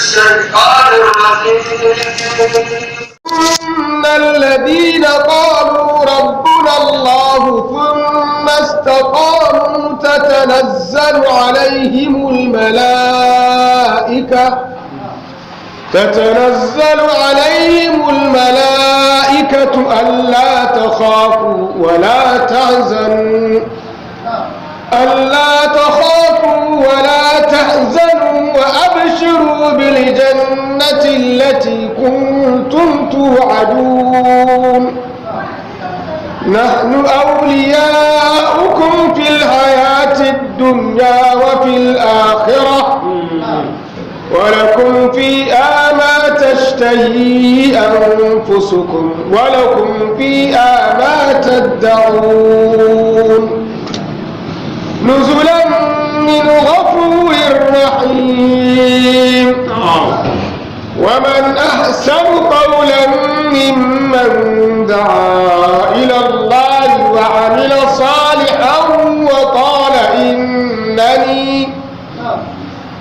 الشيطان الرجيم. إن الذين قالوا ربنا الله ثم استقاموا تتنزل عليهم الملائكة ألا تخافوا ولا تحزنوا وأبشروا بالجنة التي كنتم توعدون نحن أولياؤكم في الحياة الدنيا وفي الآخرة ولكم فيها ما تشتهي أنفسكم ولكم فيها ما تدعون نزلا من غفور رحيم. ومن أحسن قولا ممن دعا إلى الله وعمل صالحا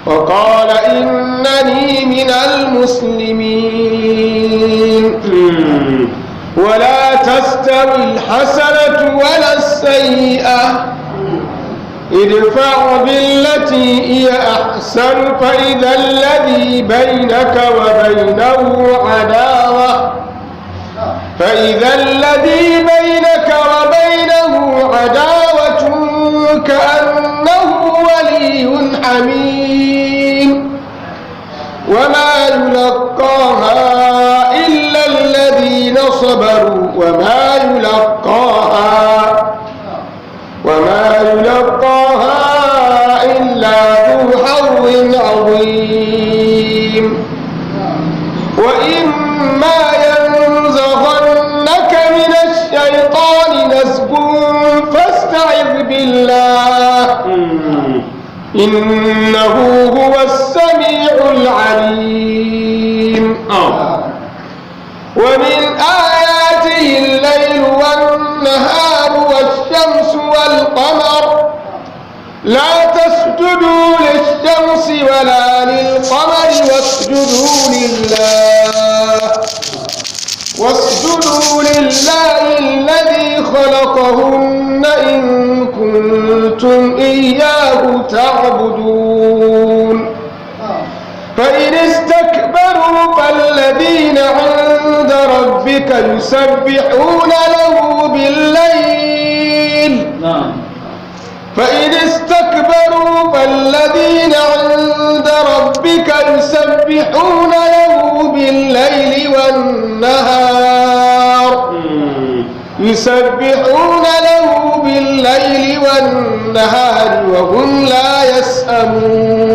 وقال إنني من المسلمين. ولا تستوي الحسنة ولا السيئة ادفع بالتي هي أحسن فإذا الذي بينك وبينه عداوة كأنه ولي حميم وما يلقاها إلا الذين صبروا وما يلقاها إلا ذو حظ عظيم. وإما ينزغنك من الشيطان نزغ فاستعذ بالله إنه هو السميع العليم. ومن آياته الليل والنهار والشمس والقمر لا تسجدوا للشمس ولا للقمر واسجدوا لله الذي خلقهن إن كنتم إياه تعبدون. فإن استكبروا فالذين عند ربك يسبحون له بالليل والنهار وهم لا يسأمون.